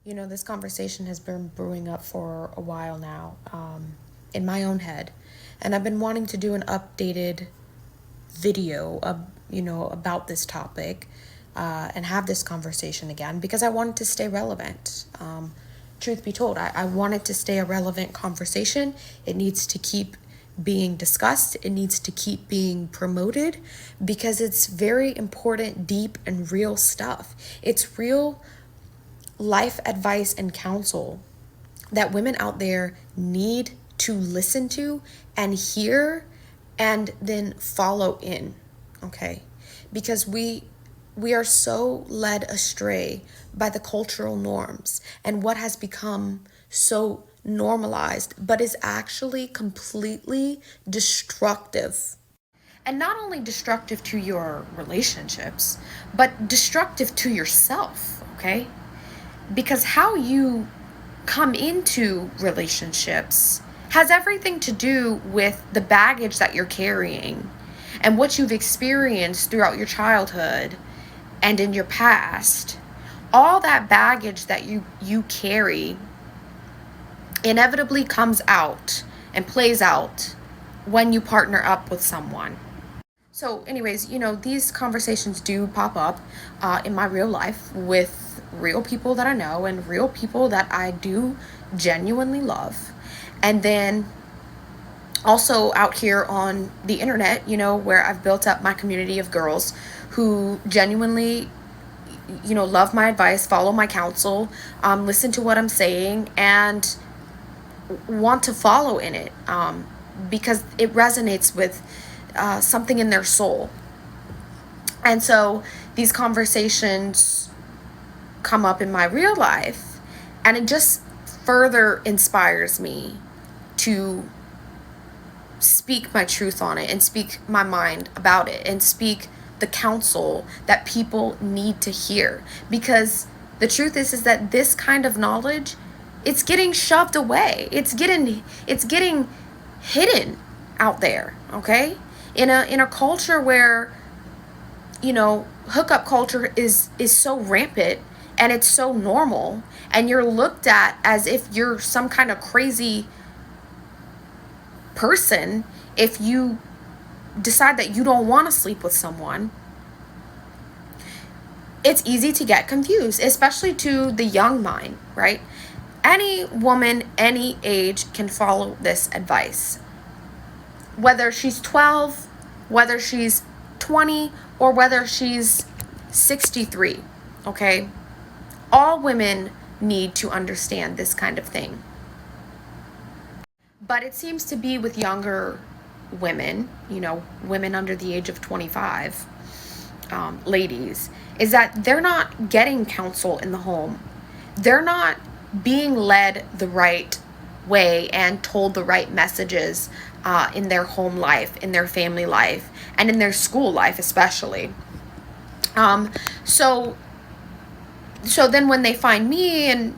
This conversation has been brewing up for a while now, in my own head. And I've been wanting to do an updated video about this topic, and have this conversation again because I wanted to stay relevant. Truth be told, I want it to stay a relevant conversation. It needs to keep being discussed. It needs to keep being promoted because it's very important, deep, and real stuff. It's real life advice and counsel that women out there need to listen to and hear and then follow in, okay? Because we are so led astray by the cultural norms and what has become so normalized, but is actually completely destructive. And not only destructive to your relationships, but destructive to yourself, okay? Because how you come into relationships has everything to do with the baggage that you're carrying and what you've experienced throughout your childhood and in your past. All that baggage that you carry inevitably comes out and plays out when you partner up with someone. So anyways, these conversations do pop up in my real life with real people that I know and real people that I do genuinely love. And then also out here on the internet, where I've built up my community of girls who genuinely, love my advice, follow my counsel, listen to what I'm saying, and want to follow in it because it resonates with something in their soul. And so these conversations come up in my real life, and it just further inspires me to speak my truth on it and speak my mind about it and speak the counsel that people need to hear. Because the truth is that this kind of knowledge, it's getting shoved away. It's getting hidden out there, okay? In a culture where, hookup culture is so rampant and it's so normal, and you're looked at as if you're some kind of crazy person if you decide that you don't want to sleep with someone. It's easy to get confused, especially to the young mind, right? Any woman, any age can follow this advice. Whether she's 12, whether she's 20, or whether she's 63, okay? All women need to understand this kind of thing. But it seems to be with younger women, women under the age of 25, ladies, is that they're not getting counsel in the home. They're not being led the right way and told the right messages in their home life, in their family life, and in their school life especially. So then when they find me and,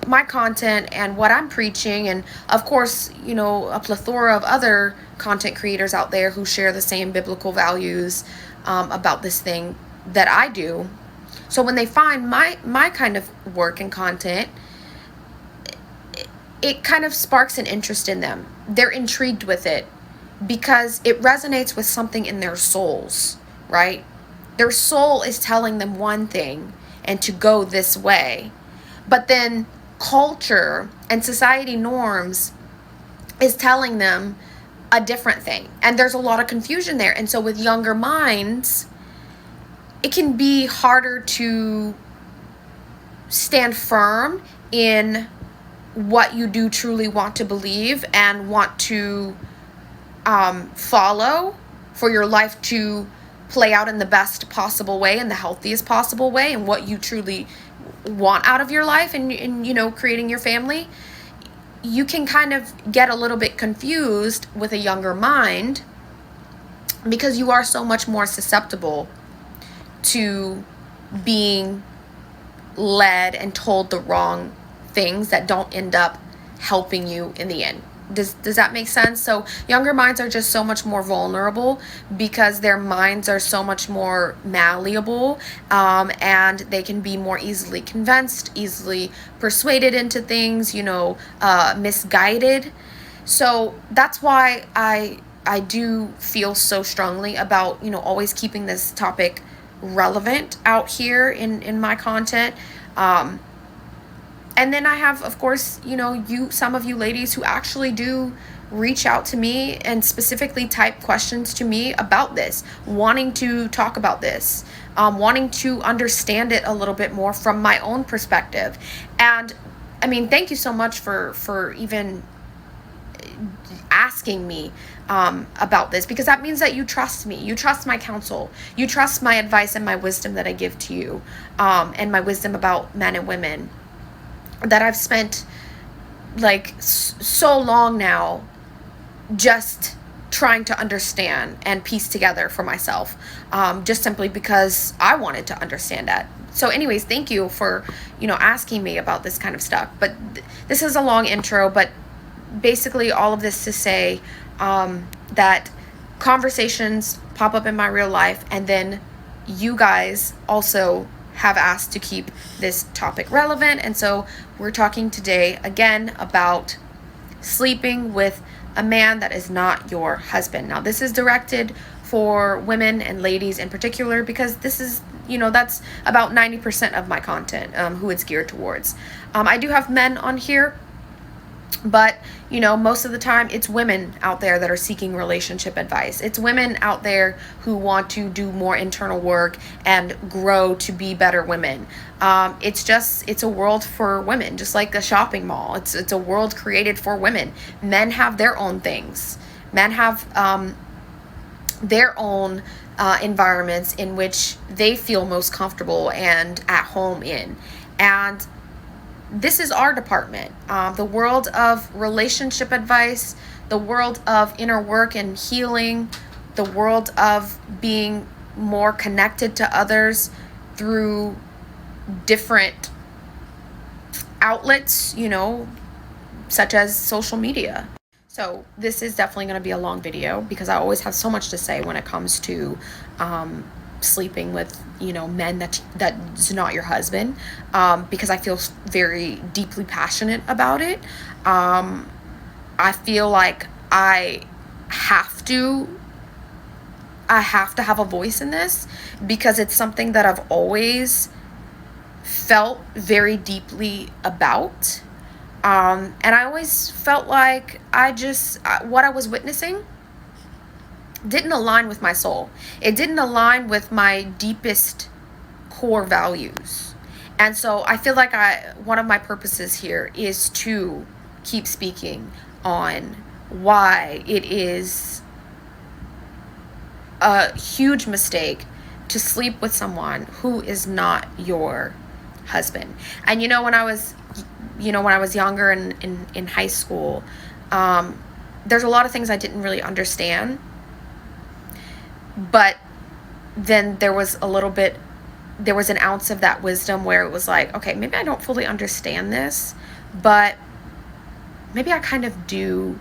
my content and what I'm preaching, and of course, a plethora of other content creators out there who share the same biblical values about this thing that I do. So when they find my kind of work and content, it kind of sparks an interest in them. They're intrigued with it because it resonates with something in their souls, right? Their soul is telling them one thing and to go this way. But then culture and society norms is telling them a different thing. And there's a lot of confusion there. And so with younger minds, it can be harder to stand firm in what you do truly want to believe and want to follow for your life to play out in the best possible way and the healthiest possible way, and what you truly want out of your life and creating your family. You can kind of get a little bit confused with a younger mind because you are so much more susceptible to being led and told the wrong things that don't end up helping you in the end. Does that make sense? So younger minds are just so much more vulnerable because their minds are so much more malleable, and they can be more easily convinced, easily persuaded into things, misguided. So that's why I do feel so strongly about, always keeping this topic relevant out here in my content. And then I have, of course, some of you ladies who actually do reach out to me and specifically type questions to me about this, wanting to talk about this, wanting to understand it a little bit more from my own perspective. And I mean, thank you so much for even asking me about this, because that means that you trust me, you trust my counsel, you trust my advice and my wisdom that I give to you, and my wisdom about men and women that I've spent like so long now just trying to understand and piece together for myself, just simply because I wanted to understand that. So anyways, thank you for asking me about this kind of stuff. But this is a long intro, but basically all of this to say that conversations pop up in my real life, and then you guys also have asked to keep this topic relevant. And so we're talking today again about sleeping with a man that is not your husband. Now, this is directed for women and ladies in particular, because this is, that's about 90% of my content, who it's geared towards. I do have men on here, but most of the time it's women out there that are seeking relationship advice. It's women out there who want to do more internal work and grow to be better women. It's a world for women, just like a shopping mall. It's a world created for women. Men have their own things. Men have their own environments in which they feel most comfortable and at home in. And this is our department. The world of relationship advice, the world of inner work and healing, the world of being more connected to others through different outlets, such as social media. So this is definitely going to be a long video, because I always have so much to say when it comes to sleeping with men that's not your husband, because I feel very deeply passionate about it. I feel like I have to have a voice in this, because it's something that I've always felt very deeply about, and I always felt like what I was witnessing didn't align with my soul. It didn't align with my deepest core values. And so I feel like one of my purposes here is to keep speaking on why it is a huge mistake to sleep with someone who is not your husband. And when I was younger in high school, there's a lot of things I didn't really understand. But then there was an ounce of that wisdom where it was like, okay, maybe I don't fully understand this, but maybe I kind of do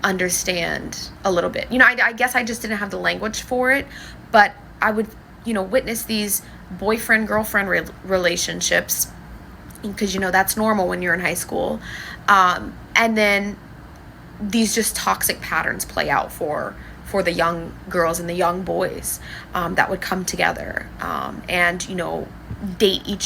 understand a little bit. I guess I just didn't have the language for it, but I would, witness these boyfriend-girlfriend relationships, because, that's normal when you're in high school. And then these just toxic patterns play out for the young girls and the young boys that would come together and date each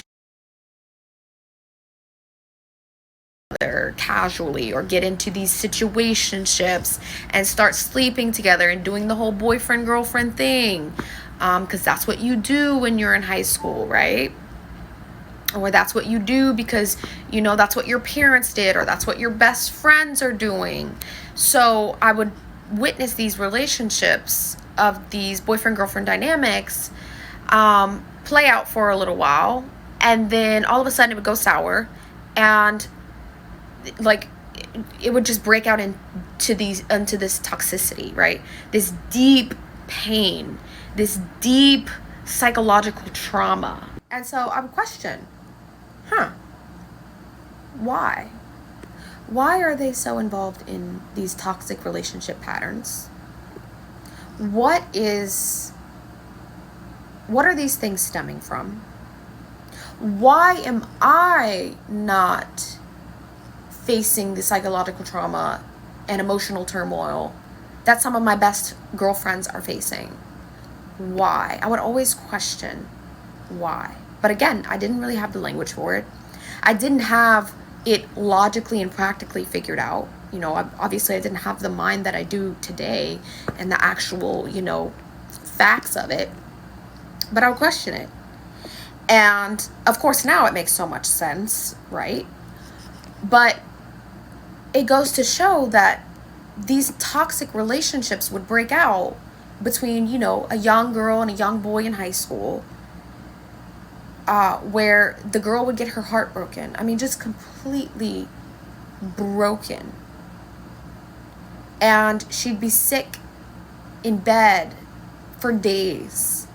other casually, or get into these situationships and start sleeping together and doing the whole boyfriend girlfriend thing, because that's what you do when you're in high school, right? Or that's what you do because that's what your parents did, or that's what your best friends are doing. So I would witness these relationships of these boyfriend-girlfriend dynamics play out for a little while, and then all of a sudden it would go sour, and like it would just break out into this toxicity, right? This deep pain, this deep psychological trauma. And so I would question, why? Why are they so involved in these toxic relationship patterns? What are these things stemming from? Why am I not facing the psychological trauma and emotional turmoil that some of my best girlfriends are facing? Why? I would always question why. But again, I didn't really have the language for it. I didn't have it logically and practically figured out. Obviously I didn't have the mind that I do today and the actual, facts of it. But I would question it. And of course now it makes so much sense, right? But it goes to show that these toxic relationships would break out between, a young girl and a young boy in high school, where the girl would get her heart broken. I mean, just completely broken. And she'd be sick in bed for days,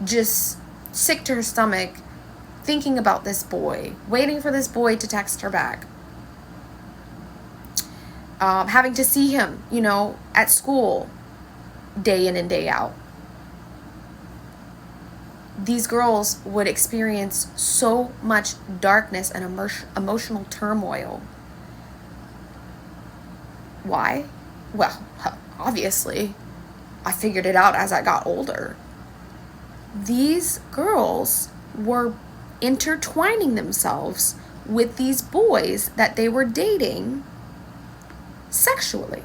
just sick to her stomach, thinking about this boy, waiting for this boy to text her back. Having to see him, at school, day in and day out. These girls would experience so much darkness and emotional turmoil. Why? Well, obviously, I figured it out as I got older. These girls were intertwining themselves with these boys that they were dating sexually.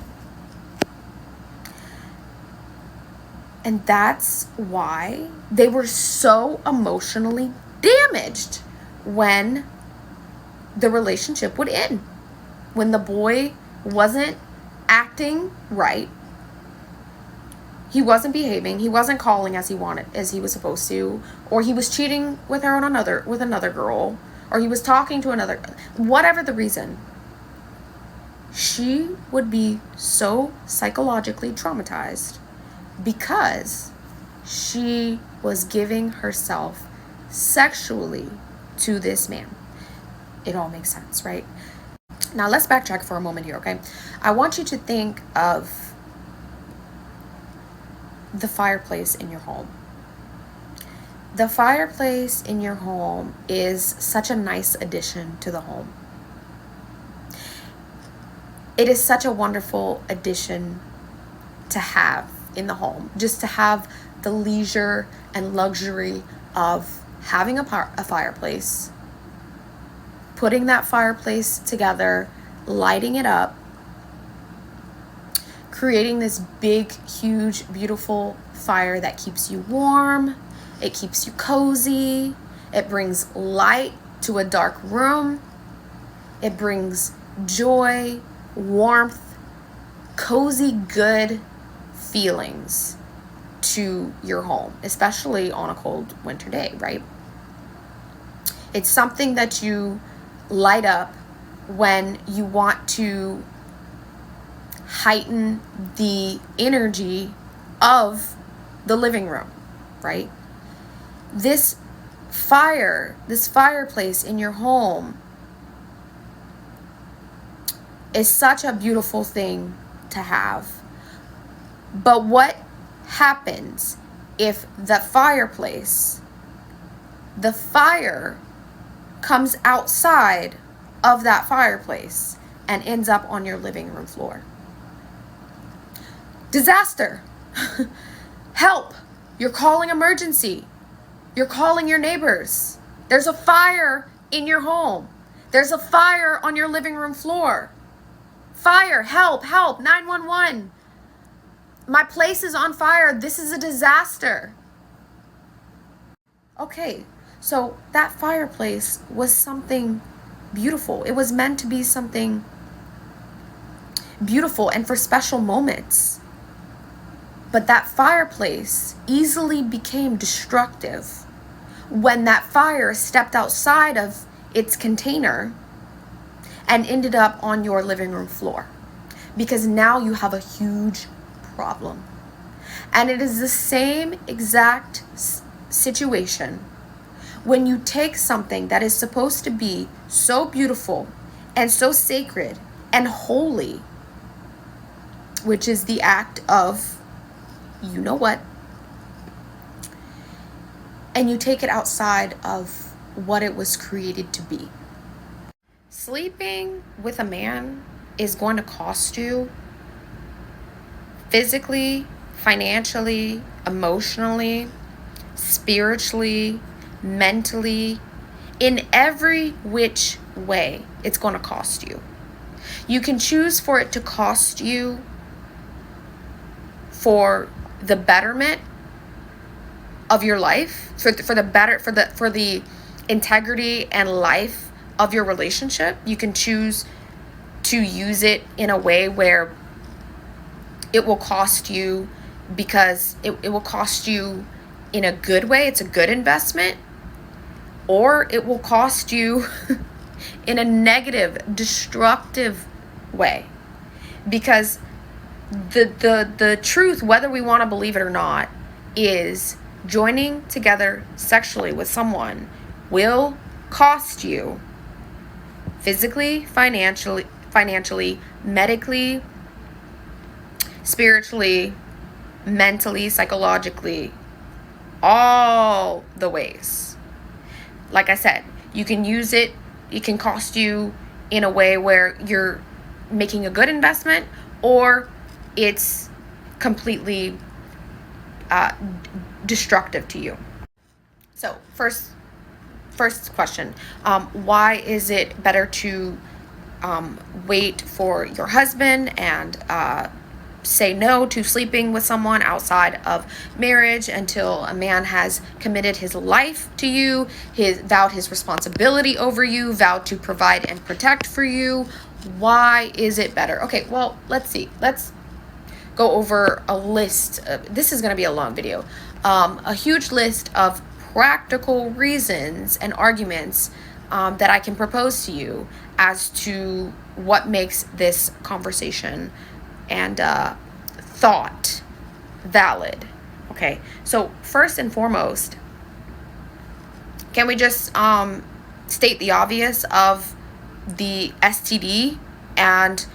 And that's why they were so emotionally damaged when the relationship would end. When the boy wasn't acting right, he wasn't behaving, he wasn't calling as he was supposed to, or he was cheating with another girl, or he was talking to another, whatever the reason. She would be so psychologically traumatized because she was giving herself sexually to this man. It all makes sense, right? Now let's backtrack for a moment here, okay? I want you to think of the fireplace in your home. The fireplace in your home is such a nice addition to the home. It is such a wonderful addition to have in the home, just to have the leisure and luxury of having a fireplace, putting that fireplace together, lighting it up, creating this big, huge, beautiful fire that keeps you warm, it keeps you cozy, it brings light to a dark room, it brings joy, warmth, cozy, good feelings to your home, especially on a cold winter day, right? It's something that you light up when you want to heighten the energy of the living room, right? This fireplace in your home is such a beautiful thing to have. But what happens if the fire comes outside of that fireplace and ends up on your living room floor? Disaster. Help. You're calling emergency. You're calling your neighbors. There's a fire in your home. There's a fire on your living room floor. Fire, help, 911. My place is on fire. This is a disaster. Okay, so that fireplace was something beautiful. It was meant to be something beautiful and for special moments. But that fireplace easily became destructive when that fire stepped outside of its container and ended up on your living room floor. Because now you have a huge problem. And it is the same exact situation when you take something that is supposed to be so beautiful and so sacred and holy, which is the act of, you know what, and you take it outside of what it was created to be. Sleeping with a man is going to cost you physically, financially, emotionally, spiritually, mentally, in every which way. It's going to cost you. You can choose for it to cost you for the betterment of your life, for the integrity and life of your relationship. You can choose to use it in a way where it will cost you, because it will cost you in a good way. It's a good investment. Or it will cost you in a negative, destructive way. Because the truth, whether we want to believe it or not, is joining together sexually with someone will cost you physically, financially, medically, spiritually, mentally, psychologically, all the ways. Like I said, you can use it, it can cost you in a way where you're making a good investment, or it's completely destructive to you. So first question, why is it better to wait for your husband and say no to sleeping with someone outside of marriage until a man has committed his life to you, vowed his responsibility over you, vowed to provide and protect for you? Why is it better? Okay, well, let's see. Let's go over a list. This is going to be a long video. A huge list of practical reasons and arguments that I can propose to you as to what makes this conversation and thought valid. Okay, so first and foremost, can we just state the obvious of the STD and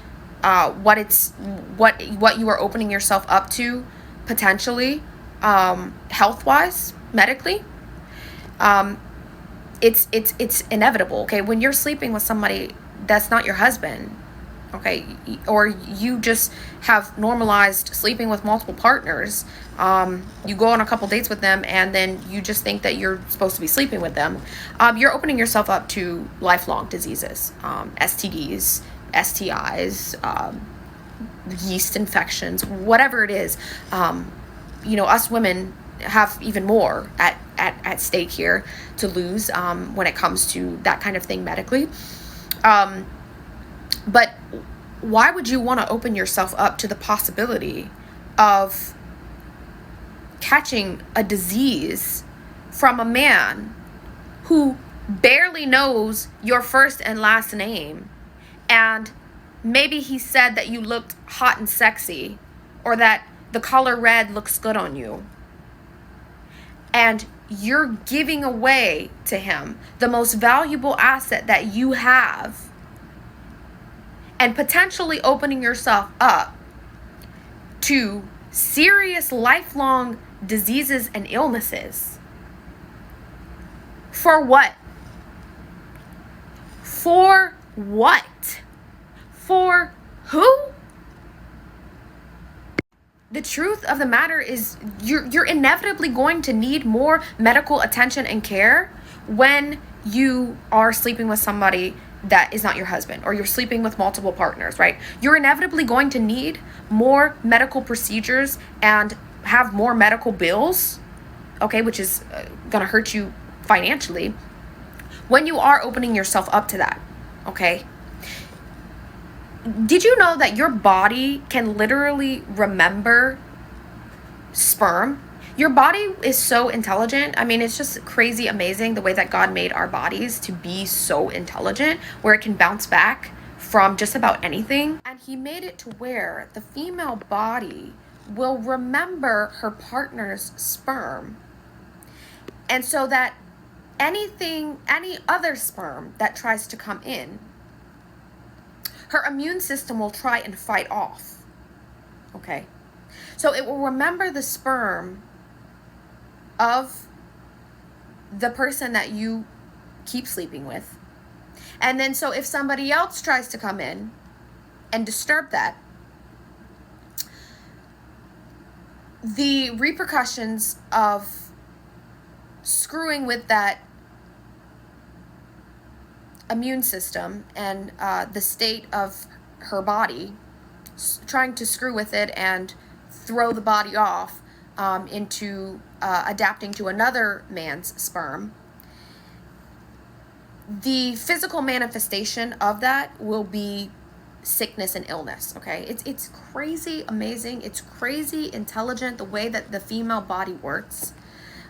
what you are opening yourself up to potentially, health-wise, medically? It's inevitable. Okay, when you're sleeping with somebody that's not your husband, okay, or you just have normalized sleeping with multiple partners, you go on a couple dates with them and then you just think that you're supposed to be sleeping with them, you're opening yourself up to lifelong diseases, STDs, STIs, yeast infections, whatever it is. Us women have even more at stake here to lose when it comes to that kind of thing medically. But why would you want to open yourself up to the possibility of catching a disease from a man who barely knows your first and last name, and maybe he said that you looked hot and sexy, or that the color red looks good on you, and you're giving away to him the most valuable asset that you have, and potentially opening yourself up to serious lifelong diseases and illnesses? For what? For what? For who? The truth of the matter is you're inevitably going to need more medical attention and care when you are sleeping with somebody that is not your husband, or you're sleeping with multiple partners, right? You're inevitably going to need more medical procedures and have more medical bills, okay, which is going to hurt you financially when you are opening yourself up to that, okay? Did you know that your body can literally remember sperm? Your body is so intelligent. I mean, it's just crazy amazing the way that God made our bodies to be so intelligent, where it can bounce back from just about anything. And he made it to where the female body will remember her partner's sperm. And so that any other sperm that tries to come in her immune system will try and fight off. Okay? So it will remember the sperm of the person that you keep sleeping with. And then so if somebody else tries to come in and disturb that, the repercussions of screwing with that immune system and the state of her body, trying to screw with it and throw the body off into adapting to another man's sperm, the physical manifestation of that will be sickness and illness. Okay, it's crazy amazing. It's crazy intelligent the way that the female body works,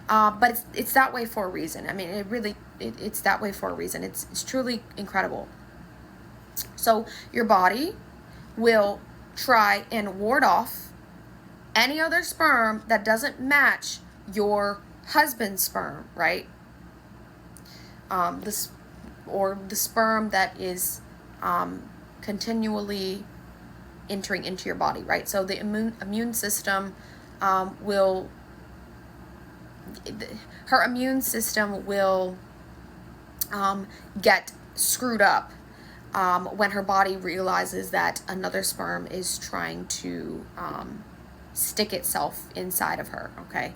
but it's that way for a reason. I mean, it's that way for a reason. It's truly incredible. So your body will try and ward off any other sperm that doesn't match your husband's sperm, right? Or the sperm that is continually entering into your body, right? So the immune system will get screwed up when her body realizes that another sperm is trying to stick itself inside of her. Okay.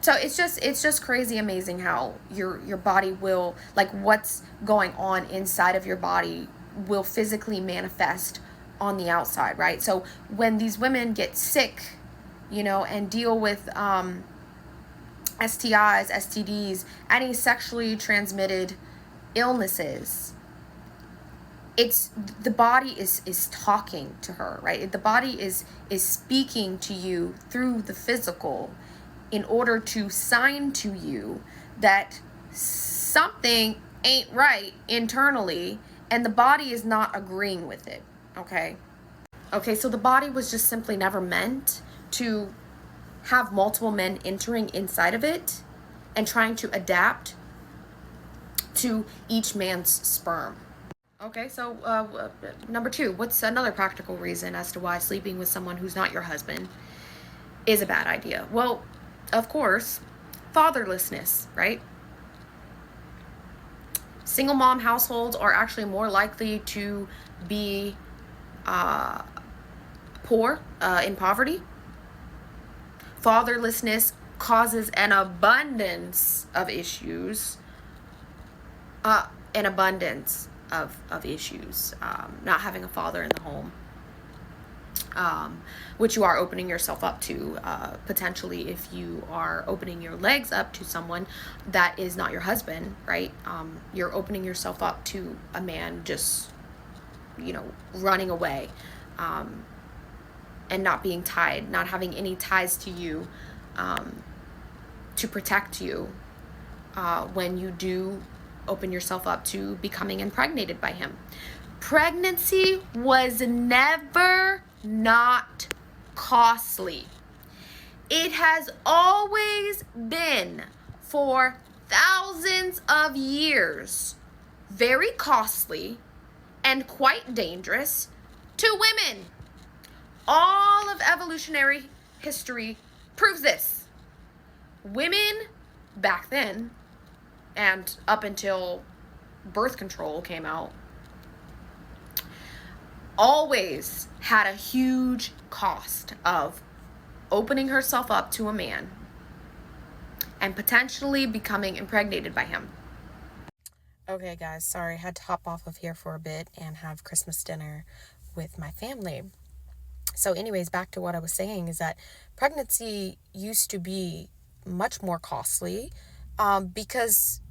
So it's just crazy amazing how your body will, like, what's going on inside of your body will physically manifest on the outside, right? So when these women get sick, and deal with STIs, STDs, any sexually transmitted illnesses, it's the body is talking to her, right? The body is speaking to you through the physical in order to sign to you that something ain't right internally, and the body is not agreeing with it. Okay, so the body was just simply never meant to have multiple men entering inside of it and trying to adapt to each man's sperm. Okay, so number 2, what's another practical reason as to why sleeping with someone who's not your husband is a bad idea? Well, of course, fatherlessness, right? Single mom households are actually more likely to be poor, in poverty. Fatherlessness causes an abundance of issues, not having a father in the home, which you are opening yourself up to, potentially, if you are opening your legs up to someone that is not your husband, right? You're opening yourself up to a man just, running away, and not being tied, not having any ties to you, to protect you, when you do open yourself up to becoming impregnated by him. Pregnancy was never not costly. It has always been, for thousands of years, very costly and quite dangerous to women. All of evolutionary history proves this. Women back then, and up until birth control came out, always had a huge cost of opening herself up to a man and potentially becoming impregnated by him. Okay, guys, sorry, I had to hop off of here for a bit and have Christmas dinner with my family. So anyways, back to what I was saying is that pregnancy used to be much more costly, because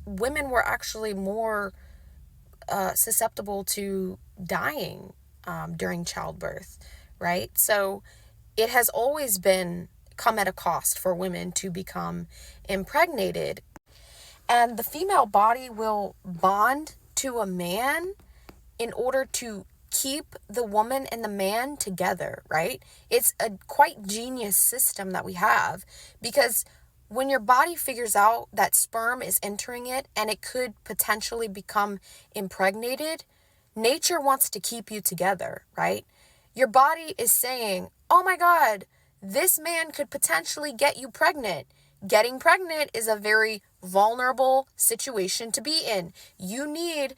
women were actually more susceptible to dying during childbirth, right? So it has always come at a cost for women to become impregnated. And the female body will bond to a man in order to keep the woman and the man together, right? It's a quite genius system that we have, because when your body figures out that sperm is entering it and it could potentially become impregnated, nature wants to keep you together, right? Your body is saying, oh my God, this man could potentially get you pregnant. Getting pregnant is a very vulnerable situation to be in. You need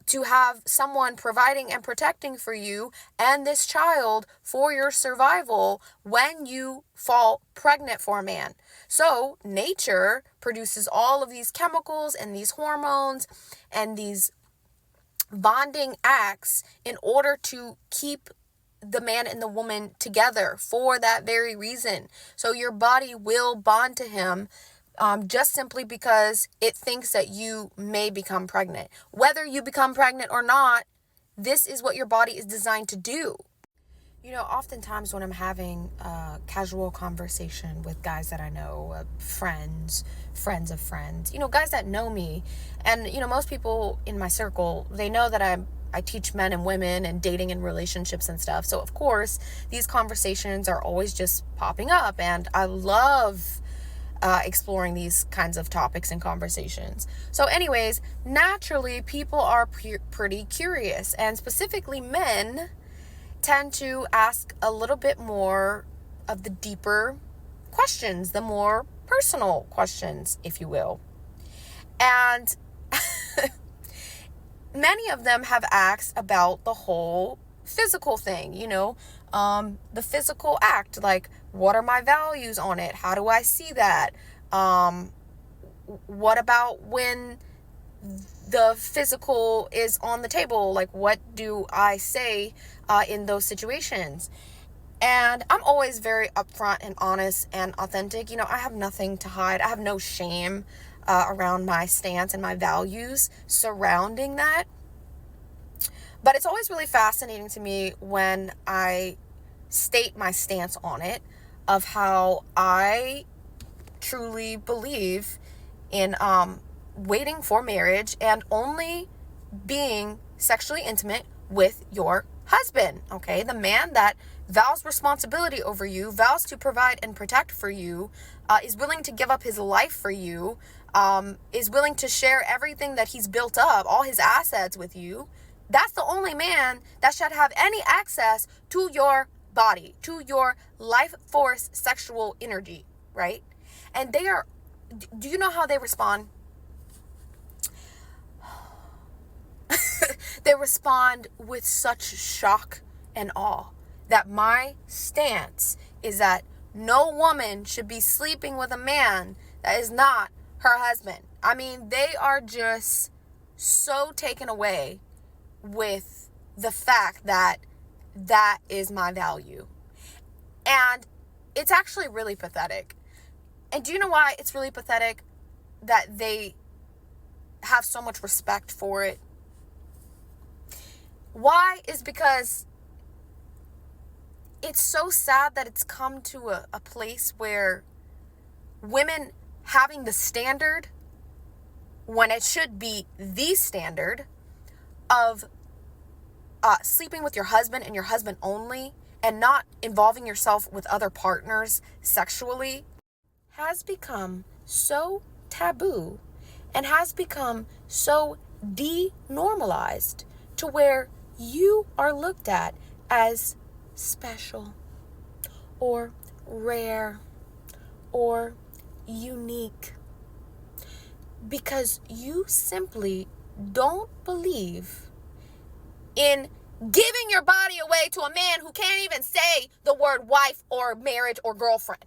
to have someone providing and protecting for you and this child for your survival when you fall pregnant for a man. So nature produces all of these chemicals and these hormones and these bonding acts in order to keep the man and the woman together for that very reason. So your body will bond to him just simply because it thinks that you may become pregnant. Whether you become pregnant or not, this is what your body is designed to do. You know, oftentimes when I'm having a casual conversation with guys that I know, friends of friends, guys that know me, and, most people in my circle, they know that I teach men and women and dating and relationships and stuff. So, of course, these conversations are always just popping up, and I love exploring these kinds of topics and conversations. So anyways, naturally, people are pretty curious, and specifically men tend to ask a little bit more of the deeper questions, the more personal questions, if you will. And many of them have asked about the whole physical thing, the physical act, like, what are my values on it? How do I see that? What about when the physical is on the table? Like, what do I say in those situations? And I'm always very upfront and honest and authentic. I have nothing to hide. I have no shame around my stance and my values surrounding that. But it's always really fascinating to me when I state my stance on it, of how I truly believe in waiting for marriage and only being sexually intimate with your husband, okay? The man that vows responsibility over you, vows to provide and protect for you, is willing to give up his life for you, is willing to share everything that he's built up, all his assets with you. That's the only man that should have any access to your body, to your life force sexual energy, right? And do you know how they respond? They respond with such shock and awe that my stance is that no woman should be sleeping with a man that is not her husband. I mean, they are just so taken away with the fact that that is my value. And it's actually really pathetic. And do you know why it's really pathetic? That they have so much respect for it. Why? Is because it's so sad that it's come to a place where women having the standard, when it should be the standard, of sleeping with your husband and your husband only, and not involving yourself with other partners sexually, has become so taboo and has become so denormalized to where you are looked at as special or rare or unique because you simply don't believe in giving your body away to a man who can't even say the word wife or marriage or girlfriend.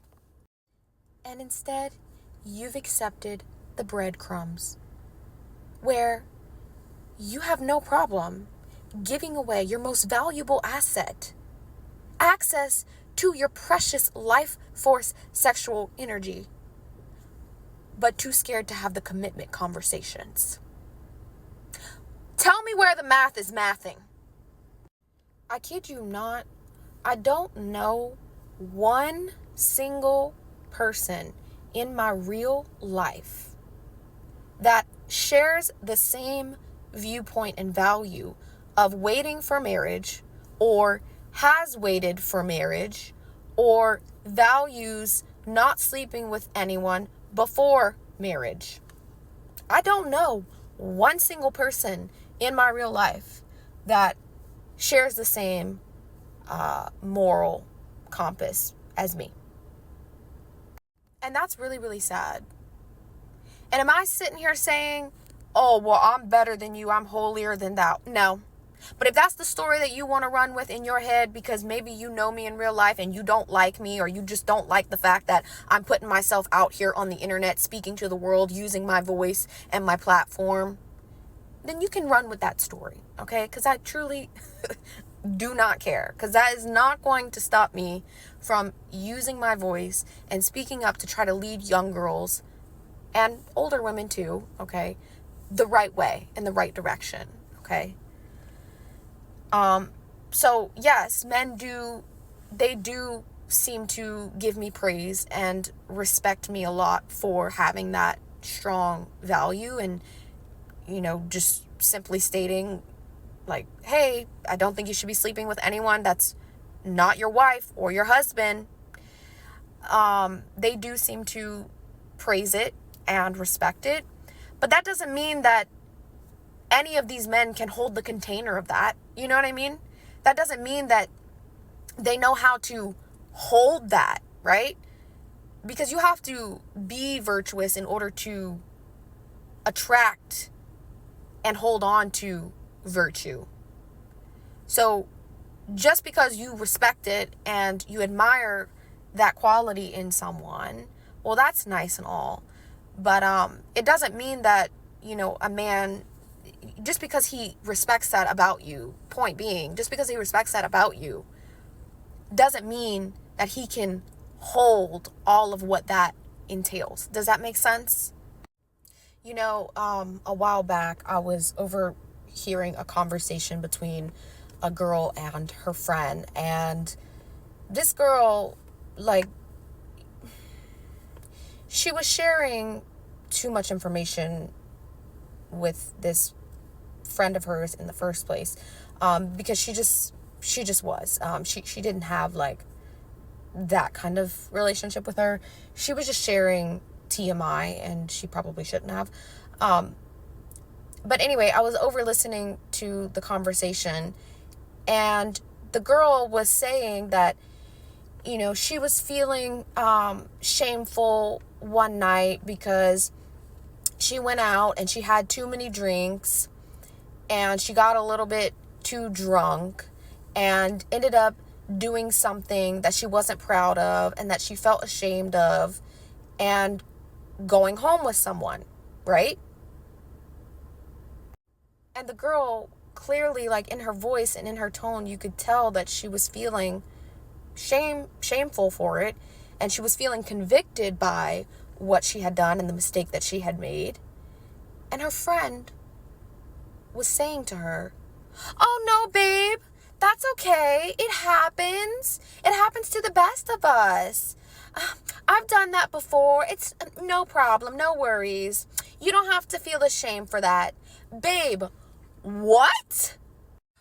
And instead, you've accepted the breadcrumbs where you have no problem giving away your most valuable asset, access to your precious life force sexual energy, but too scared to have the commitment conversations. Tell me where the math is mathing. I kid you not, I don't know one single person in my real life that shares the same viewpoint and value of waiting for marriage, or has waited for marriage, or values not sleeping with anyone before marriage. I don't know one single person in my real life that shares the same moral compass as me. And that's really, really sad. And am I sitting here saying, oh, well, I'm better than you, I'm holier than thou? No. But if that's the story that you want to run with in your head, because maybe you know me in real life and you don't like me, or you just don't like the fact that I'm putting myself out here on the internet, speaking to the world, using my voice and my platform, then you can run with that story, okay? Because I truly do not care, because that is not going to stop me from using my voice and speaking up to try to lead young girls and older women too, okay, the right way, in the right direction, okay? So yes, men do seem to give me praise and respect me a lot for having that strong value, and, just simply stating, like, hey, I don't think you should be sleeping with anyone that's not your wife or your husband. They do seem to praise it and respect it, but that doesn't mean that any of these men can hold the container of that. You know what I mean? That doesn't mean that they know how to hold that, right? Because you have to be virtuous in order to attract and hold on to virtue. So just because you respect it and you admire that quality in someone, well, that's nice and all. But it doesn't mean that, a man, just because he respects that about you, point being, just because he respects that about you, doesn't mean that he can hold all of what that entails. Does that make sense? A while back, I was overhearing a conversation between a girl and her friend, and this girl, like, she was sharing too much information with this friend of hers in the first place, because she just was. She didn't have, like, that kind of relationship with her. She was just sharing TMI, and she probably shouldn't have. But anyway, I was over listening to the conversation, and the girl was saying that, she was feeling shameful one night because she went out and she had too many drinks, and she got a little bit too drunk and ended up doing something that she wasn't proud of and that she felt ashamed of, and going home with someone, right? And the girl, clearly, like, in her voice and in her tone, you could tell that she was feeling shameful for it, and she was feeling convicted by what she had done and the mistake that she had made. And her friend was saying to her, oh no, babe, that's okay. It happens. It happens to the best of us. I've done that before. It's no problem, no worries. You don't have to feel ashamed for that. Babe, what?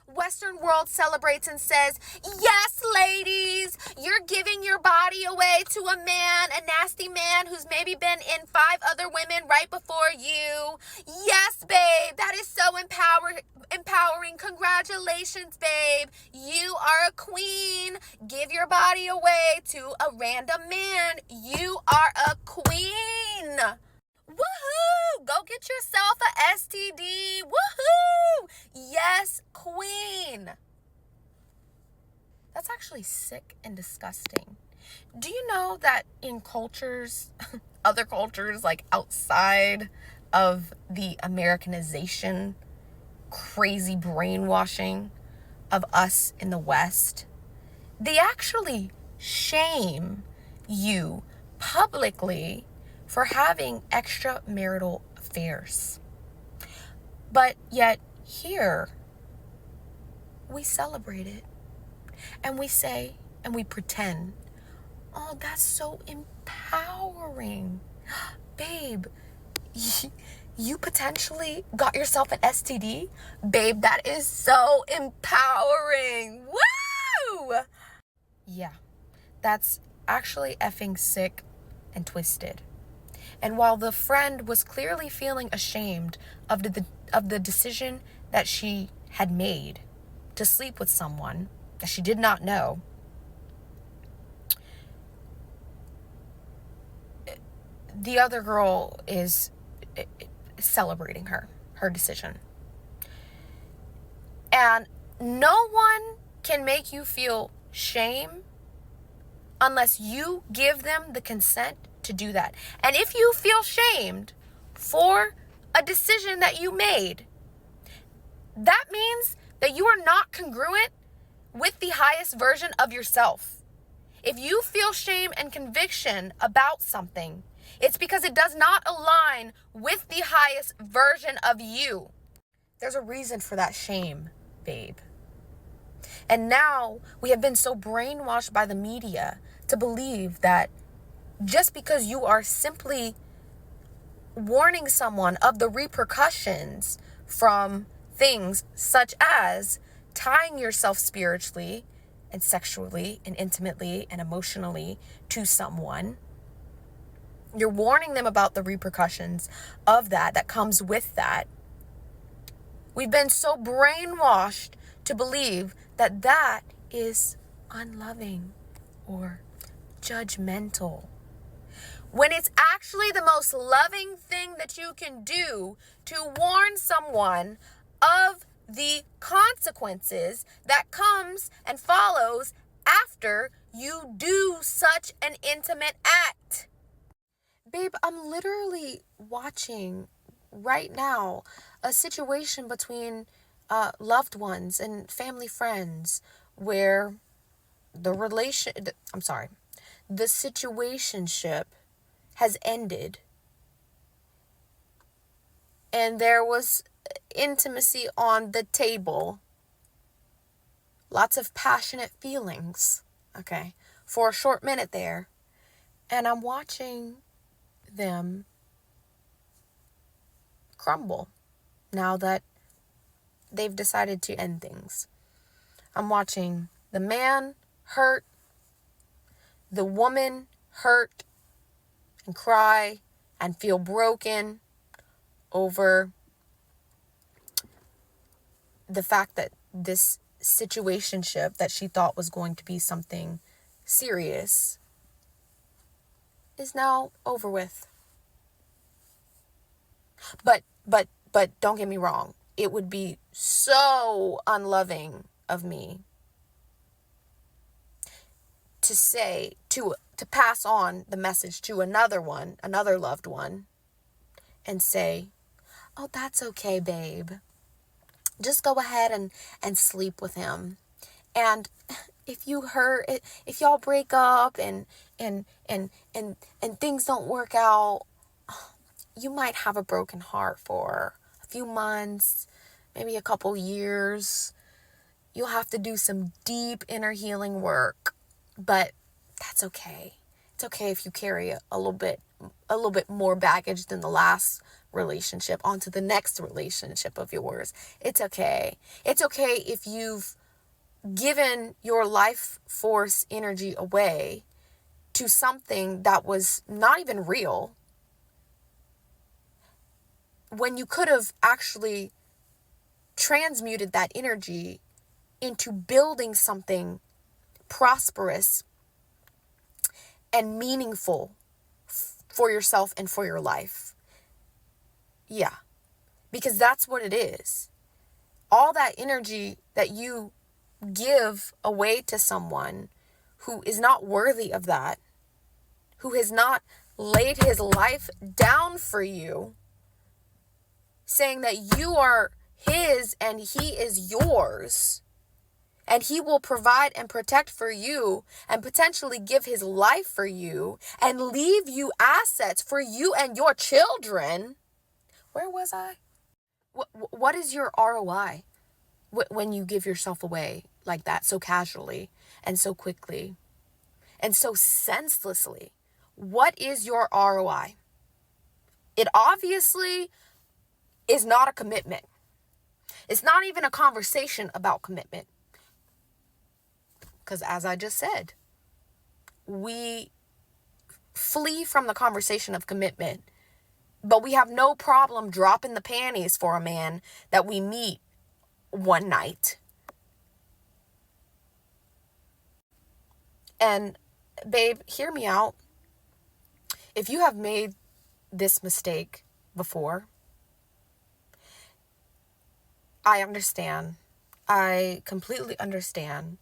Western world celebrates and says, yes, ladies, you're giving your body away to a man, a nasty man who's maybe been in 5 other women right before you. Yes, babe, that is so empowering. Congratulations, babe. You are a queen. Give your body away to a random man. You are a queen. Woohoo! Go get yourself a STD. Woohoo! Yes, queen. That's actually sick and disgusting. Do you know that in cultures, other cultures, like outside of the Americanization, crazy brainwashing of us in the West, they actually shame you publicly for having extramarital affairs. But yet here, we celebrate it, and we say, and we pretend, oh, that's so empowering. Babe, you potentially got yourself an STD? Babe, that is so empowering. Woo! Yeah, that's actually effing sick and twisted. And while the friend was clearly feeling ashamed of the decision that she had made, to sleep with someone that she did not know, the other girl is celebrating her decision. And no one can make you feel shame unless you give them the consent to do that. And if you feel shamed for a decision that you made, that means that you are not congruent with the highest version of yourself. If you feel shame and conviction about something, it's because it does not align with the highest version of you. There's a reason for that shame, babe. And now we have been so brainwashed by the media to believe that just because you are simply warning someone of the repercussions from things such as tying yourself spiritually and sexually and intimately and emotionally to someone, you're warning them about the repercussions of that comes with that. We've been so brainwashed to believe that that is unloving or judgmental, when it's actually the most loving thing that you can do to warn someone of the consequences that comes and follows after you do such an intimate act. Babe, I'm literally watching right now a situation between loved ones and family friends where the situationship has ended, and there was intimacy on the table, lots of passionate feelings, okay, for a short minute there, and I'm watching them crumble now that they've decided to end things. I'm watching the man hurt, the woman hurt and cry and feel broken over the fact that this situationship that she thought was going to be something serious is now over with. But don't get me wrong. It would be so unloving of me to pass on the message to another loved one, and say, oh, that's okay, babe. Just go ahead and sleep with him. And if y'all break up and things don't work out, you might have a broken heart for a few months, maybe a couple years. You'll have to do some deep inner healing work, but that's okay. It's okay if you carry a little bit more baggage than the last relationship onto the next relationship of yours. It's okay. It's okay if you've given your life force energy away to something that was not even real, when you could have actually transmuted that energy into building something prosperous and meaningful for yourself and for your life. Yeah, because that's what it is. All that energy that you give away to someone who is not worthy of that, who has not laid his life down for you, saying that you are his and he is yours, and he will provide and protect for you and potentially give his life for you and leave you assets for you and your children. Where was I? What is your ROI when you give yourself away like that, so casually and so quickly and so senselessly? What is your ROI? It obviously is not a commitment. It's not even a conversation about commitment. Because as I just said, we flee from the conversation of commitment, but we have no problem dropping the panties for a man that we meet one night And babe, hear me out. If you have made this mistake before, I understand. I completely understand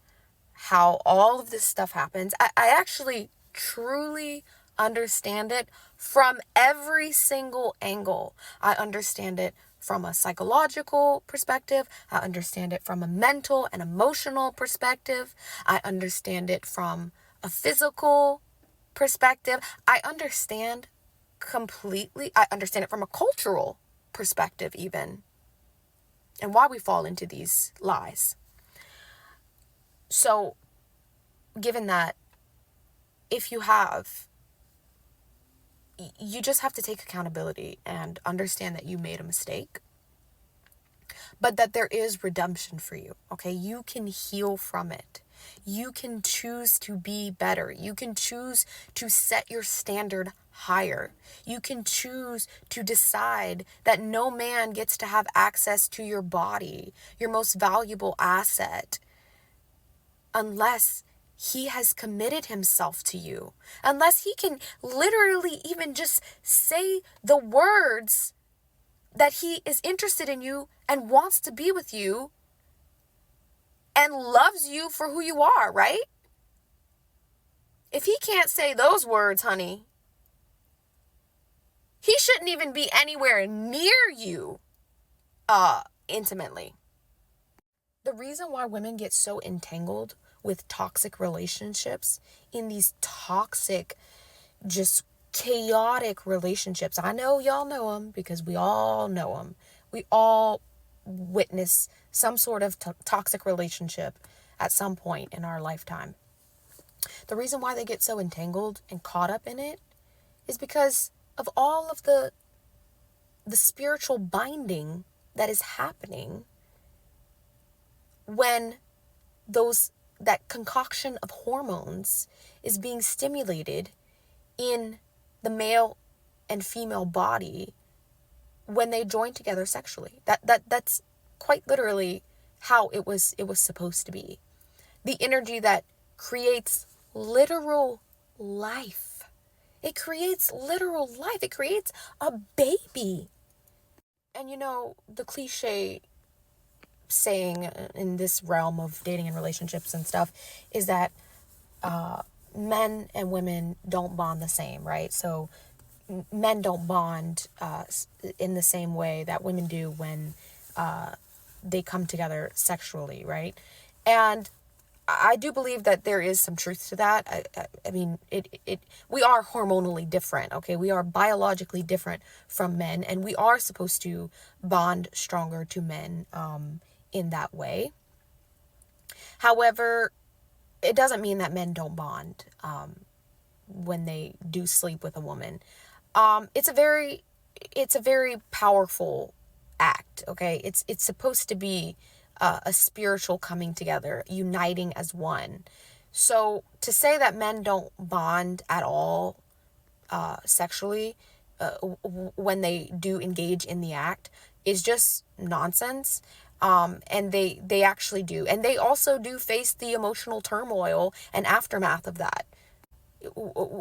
how all of this stuff happens. I actually truly understand it from every single angle. I understand it from a psychological perspective. I understand it from a mental and emotional perspective. I understand it from a physical perspective. I understand completely. I understand it from a cultural perspective, even, and why we fall into these lies. So, given that, if you have, you just have to take accountability and understand that you made a mistake, but that there is redemption for you, okay? You can heal from it. You can choose to be better. You can choose to set your standard higher. You can choose to decide that no man gets to have access to your body, your most valuable asset, unless he has committed himself to you, unless he can literally even just say the words that he is interested in you and wants to be with you and loves you for who you are, right? If he can't say those words, honey, he shouldn't even be anywhere near you intimately. The reason why women get so entangled with toxic relationships, in these toxic, just chaotic relationships. I know y'all know them because we all know them. We all witness some sort of toxic relationship at some point in our lifetime. The reason why they get so entangled and caught up in it is because of all of the spiritual binding that is happening when that concoction of hormones is being stimulated in the male and female body when they join together sexually. That's quite literally how it was supposed to be. The energy that creates literal life. It creates literal life. It creates a baby. And the cliche saying in this realm of dating and relationships and stuff is that men and women don't bond the same, right? So men don't bond in the same way that women do when they come together sexually, right? And I do believe that there is some truth to that. I mean, we are hormonally different, okay? We are biologically different from men, and we are supposed to bond stronger to men in that way. However, it doesn't mean that men don't bond when they do sleep with a woman. It's a very powerful act, okay? It's supposed to be a spiritual coming together, uniting as one. So to say that men don't bond at all sexually when they do engage in the act is just nonsense. And they actually do. And they also do face the emotional turmoil and aftermath of that.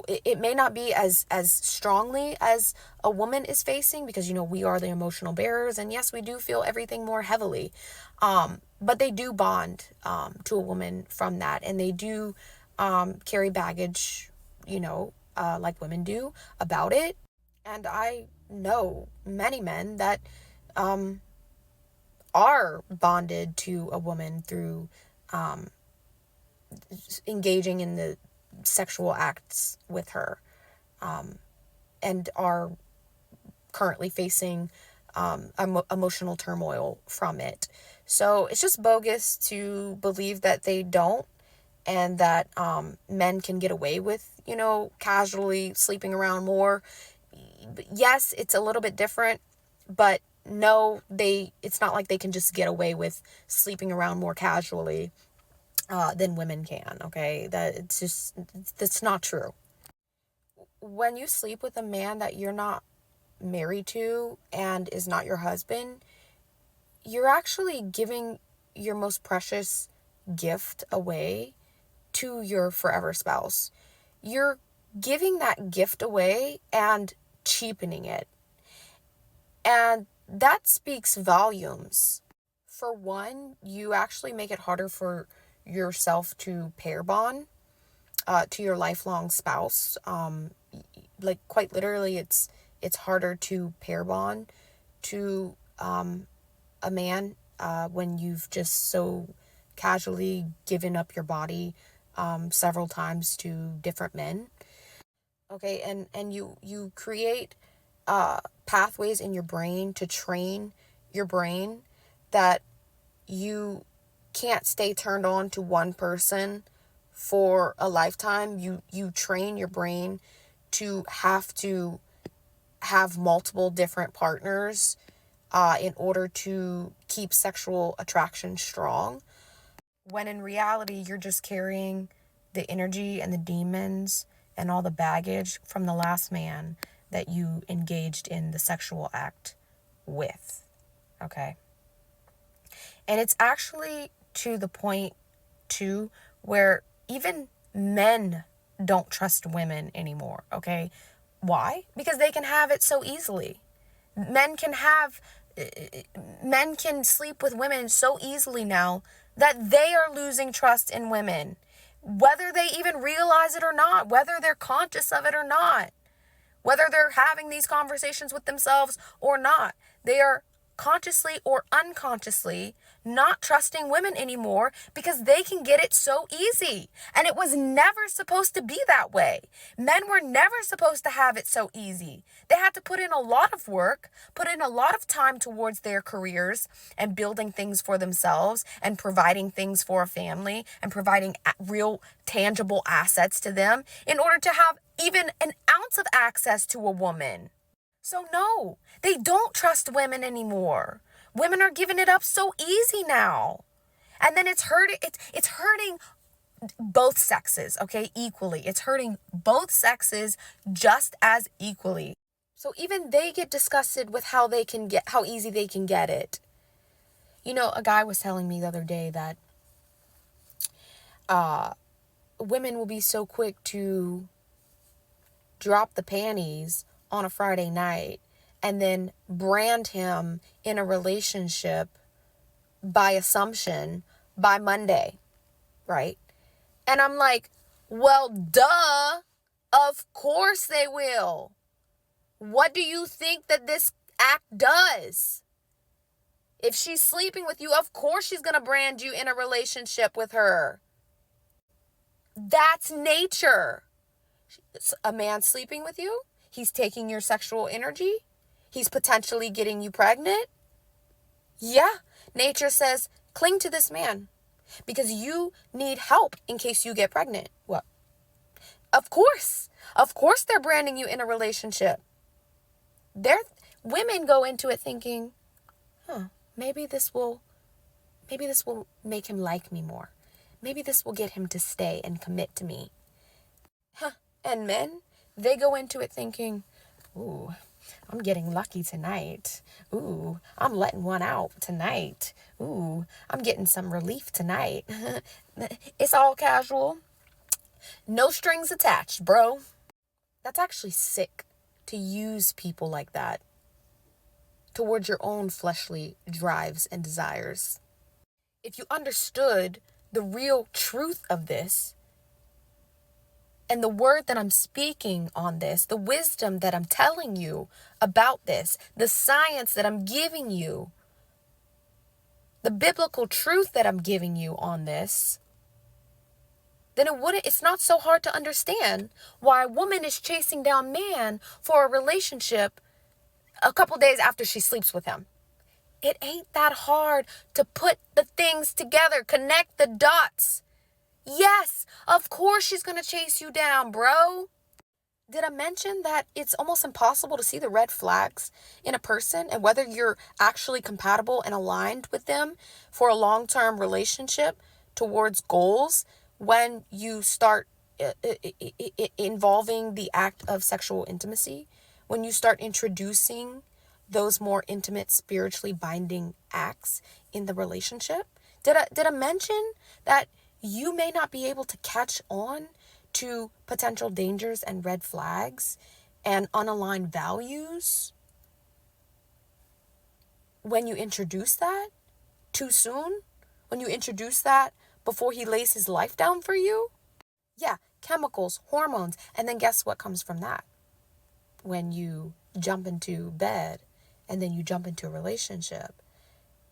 It may not be as strongly as a woman is facing because, we are the emotional bearers. And yes, we do feel everything more heavily. But they do bond to a woman from that. And they do carry baggage, like women do about it. And I know many men that are bonded to a woman through engaging in the sexual acts with her, and are currently facing emotional turmoil from it. So it's just bogus to believe that they don't, and that men can get away with, casually sleeping around more. Yes, it's a little bit different, but no, it's not like they can just get away with sleeping around more casually than women can, okay? That's not true. When you sleep with a man that you're not married to and is not your husband, you're actually giving your most precious gift away to your forever spouse. You're giving that gift away and cheapening it. And that speaks volumes. For one, you actually make it harder for yourself to pair bond to your lifelong spouse. Like quite literally, it's harder to pair bond to a man when you've just so casually given up your body several times to different men. Okay, and you create pathways in your brain to train your brain that you can't stay turned on to one person for a lifetime. You train your brain to have multiple different partners in order to keep sexual attraction strong, when in reality you're just carrying the energy and the demons and all the baggage from the last man that you engaged in the sexual act with. Okay. And it's actually to the point too where even men don't trust women anymore. Okay. Why? Because they can have it so easily. Men can sleep with women so easily now that they are losing trust in women, whether they even realize it or not, whether they're conscious of it or not, whether they're having these conversations with themselves or not. They are consciously or unconsciously not trusting women anymore because they can get it so easy. And it was never supposed to be that way. Men were never supposed to have it so easy. They had to put in a lot of work, put in a lot of time towards their careers and building things for themselves and providing things for a family and providing real tangible assets to them in order to have even an ounce of access to a woman. So no, they don't trust women anymore. Women are giving it up so easy now. And then it's hurting both sexes, okay, equally. It's hurting both sexes just as equally. So even they get disgusted with how easy they can get it. You know, a guy was telling me the other day that women will be so quick to drop the panties on a Friday night and then brand him in a relationship by assumption by Monday, right? And I'm like, well, duh, of course they will. What do you think that this act does? If she's sleeping with you, of course she's going to brand you in a relationship with her. That's nature. A man sleeping with you, he's taking your sexual energy. He's potentially getting you pregnant. Yeah, nature says, cling to this man because you need help in case you get pregnant. What? Of course they're branding you in a relationship. Women go into it thinking, maybe this will make him like me more. Maybe this will get him to stay and commit to me. And men, they go into it thinking, ooh, I'm getting lucky tonight. Ooh, I'm letting one out tonight. Ooh, I'm getting some relief tonight. It's all casual. No strings attached, bro. That's actually sick to use people like that towards your own fleshly drives and desires. If you understood the real truth of this, and the word that I'm speaking on this, the wisdom that I'm telling you about this, the science that I'm giving you, the biblical truth that I'm giving you on this, then it's not so hard to understand why a woman is chasing down man for a relationship a couple days after she sleeps with him. It ain't that hard to put the things together, connect the dots. Yes, of course she's going to chase you down, bro. Did I mention that it's almost impossible to see the red flags in a person and whether you're actually compatible and aligned with them for a long-term relationship towards goals when you start involving the act of sexual intimacy, when you start introducing those more intimate, spiritually binding acts in the relationship? Did I mention that you may not be able to catch on to potential dangers and red flags and unaligned values when you introduce that too soon, when you introduce that before he lays his life down for you. Yeah, chemicals, hormones, and then guess what comes from that? When you jump into bed and then you jump into a relationship,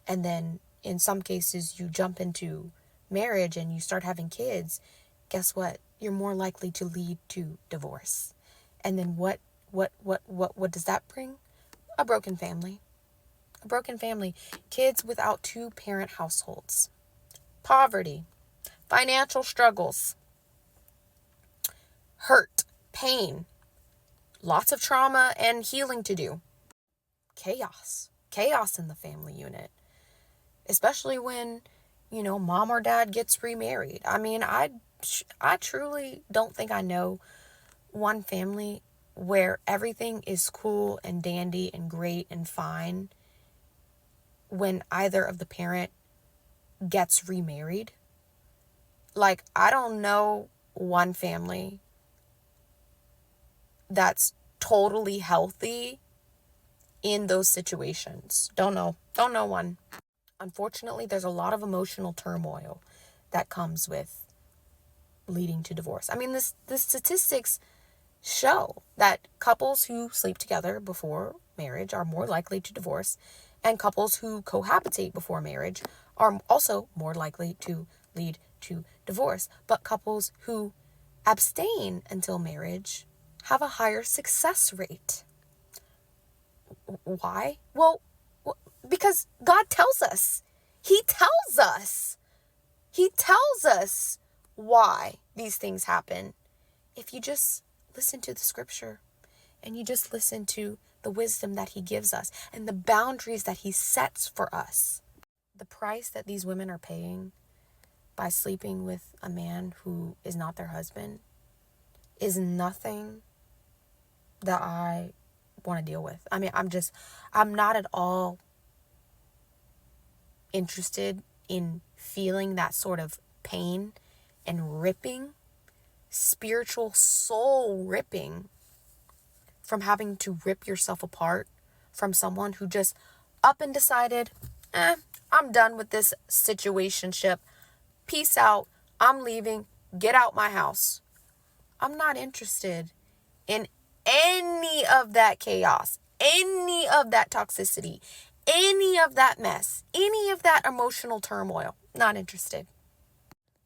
and then in some cases you jump into marriage and you start having kids, guess what? You're more likely to lead to divorce. And then what does that bring? A broken family. A broken family. Kids without two-parent households. Poverty. Financial struggles. Hurt. Pain. Lots of trauma and healing to do. Chaos. Chaos in the family unit. Especially when, mom or dad gets remarried. I mean, I truly don't think I know one family where everything is cool and dandy and great and fine when either of the parent gets remarried. Like, I don't know one family that's totally healthy in those situations. Don't know one. Unfortunately, there's a lot of emotional turmoil that comes with leading to divorce. I mean, the statistics show that couples who sleep together before marriage are more likely to divorce, and couples who cohabitate before marriage are also more likely to lead to divorce. But couples who abstain until marriage have a higher success rate. Why? Well, because God tells us. He tells us. He tells us why these things happen. If you just listen to the scripture and you just listen to the wisdom that he gives us and the boundaries that he sets for us. The price that these women are paying by sleeping with a man who is not their husband is nothing that I want to deal with. I mean, I'm not at all interested in feeling that sort of pain and ripping, spiritual soul ripping, from having to rip yourself apart from someone who just up and decided, I'm done with this situationship. Peace out. I'm leaving. Get out my house. I'm not interested in any of that chaos, any of that toxicity, any of that mess, any of that emotional turmoil. Not interested.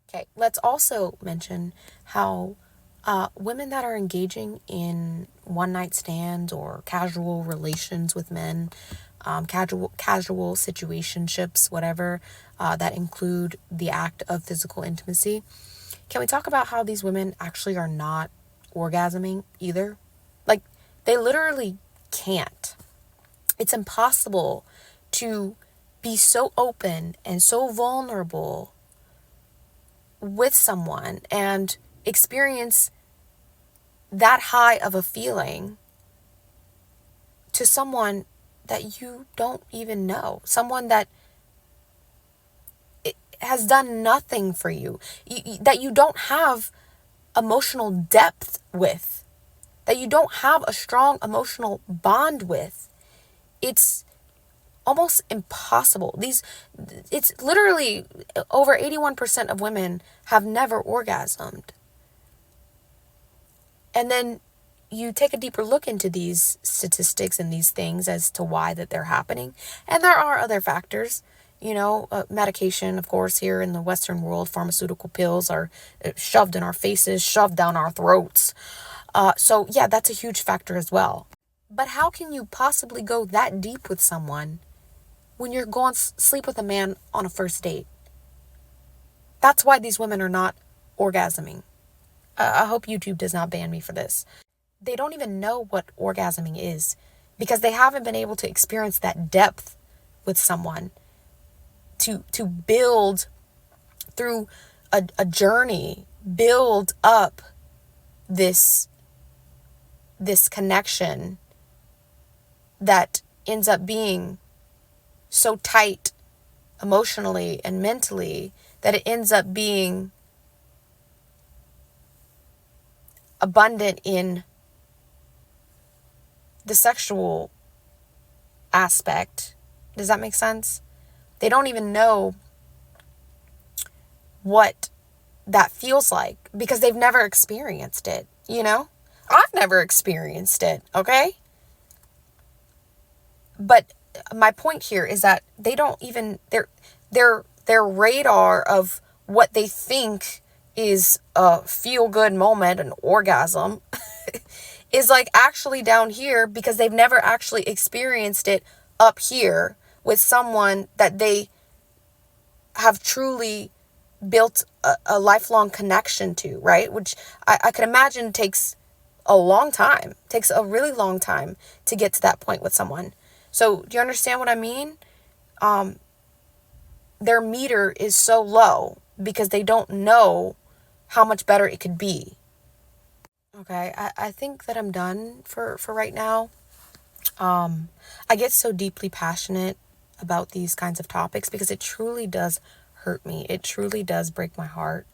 Okay, let's also mention how women that are engaging in one-night stands or casual relations with men, casual situationships, whatever, that include the act of physical intimacy. Can we talk about how these women actually are not orgasming either? Like, they literally can't. It's impossible to be so open and so vulnerable with someone and experience that high of a feeling to someone that you don't even know, someone that has done nothing for you, that you don't have emotional depth with, that you don't have a strong emotional bond with. It's almost impossible. It's literally over 81% of women have never orgasmed. And then you take a deeper look into these statistics and these things as to why that they're happening. And there are other factors, medication, of course, here in the Western world, pharmaceutical pills are shoved in our faces, shoved down our throats. So yeah, that's a huge factor as well. But how can you possibly go that deep with someone when you're going to sleep with a man on a first date? That's why these women are not orgasming. I hope YouTube does not ban me for this. They don't even know what orgasming is because they haven't been able to experience that depth with someone to build through a journey, build up this connection that ends up being so tight emotionally and mentally, that it ends up being abundant in the sexual aspect. Does that make sense? They don't even know what that feels like because they've never experienced it, you know? I've never experienced it, okay? But my point here is that they don't even their radar of what they think is a feel good moment, an orgasm, is like actually down here because they've never actually experienced it up here with someone that they have truly built a lifelong connection to, right? Which I could imagine takes a long time, takes a really long time to get to that point with someone. So do you understand what I mean? Their meter is so low because they don't know how much better it could be. Okay, I think that I'm done for right now. I get so deeply passionate about these kinds of topics because it truly does hurt me. It truly does break my heart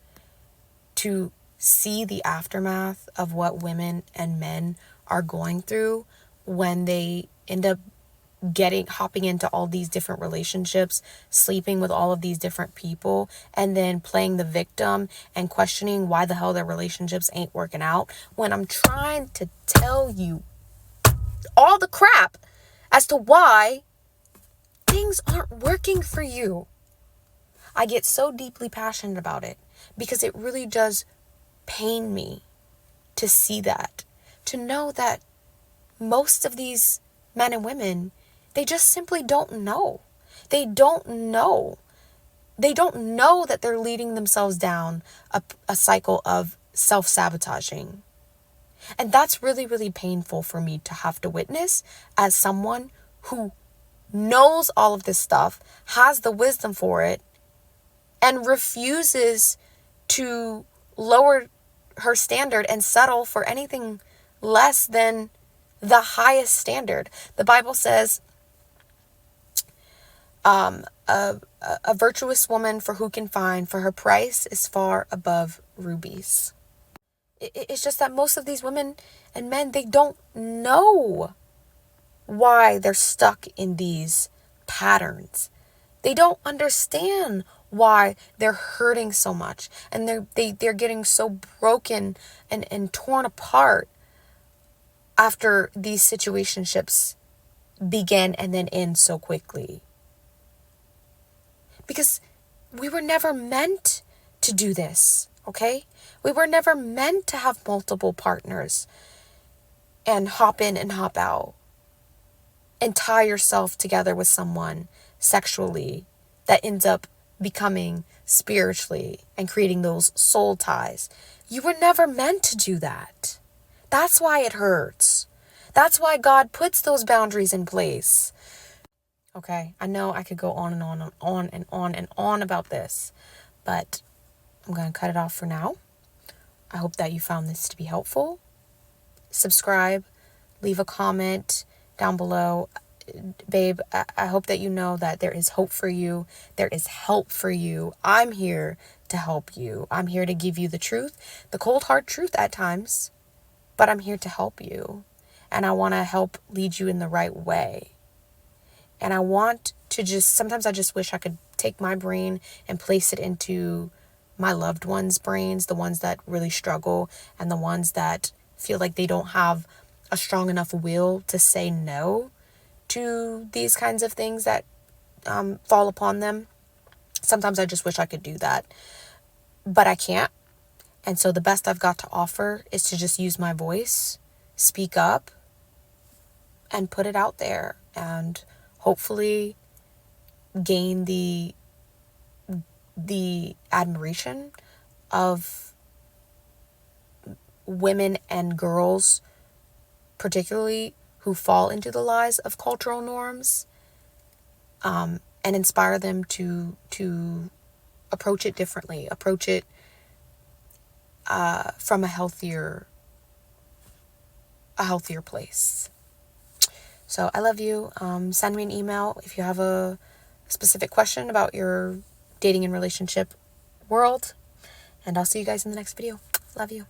to see the aftermath of what women and men are going through when they end up hopping into all these different relationships, sleeping with all of these different people, and then playing the victim and questioning why the hell their relationships ain't working out, when I'm trying to tell you all the crap as to why things aren't working for you. I get so deeply passionate about it because it really does pain me to see that, to know that most of these men and women, they just simply don't know. They don't know. They don't know that they're leading themselves down a cycle of self-sabotaging. And that's really, really painful for me to have to witness as someone who knows all of this stuff, has the wisdom for it, and refuses to lower her standard and settle for anything less than the highest standard. The Bible says, a virtuous woman for who can find, for her price is far above rubies. It's just that most of these women and men, they don't know why they're stuck in these patterns. They don't understand why they're hurting so much, and they're getting so broken and torn apart after these situationships begin and then end so quickly. Because we were never meant to do this, okay? We were never meant to have multiple partners and hop in and hop out and tie yourself together with someone sexually that ends up becoming spiritually and creating those soul ties. You were never meant to do that. That's why it hurts. That's why God puts those boundaries in place. Okay, I know I could go on and on and on and on and on about this, but I'm going to cut it off for now. I hope that you found this to be helpful. Subscribe, leave a comment down below. Babe, I hope that you know that there is hope for you. There is help for you. I'm here to help you. I'm here to give you the truth, the cold hard truth at times, but I'm here to help you. And I want to help lead you in the right way. And I want to sometimes I just wish I could take my brain and place it into my loved ones' brains, the ones that really struggle and the ones that feel like they don't have a strong enough will to say no to these kinds of things that fall upon them. Sometimes I just wish I could do that, but I can't. And so the best I've got to offer is to just use my voice, speak up, and put it out there, and hopefully gain the admiration of women and girls, particularly who fall into the lies of cultural norms, and inspire them to approach it differently, approach it from a healthier place. So I love you. Send me an email if you have a specific question about your dating and relationship world. And I'll see you guys in the next video. Love you.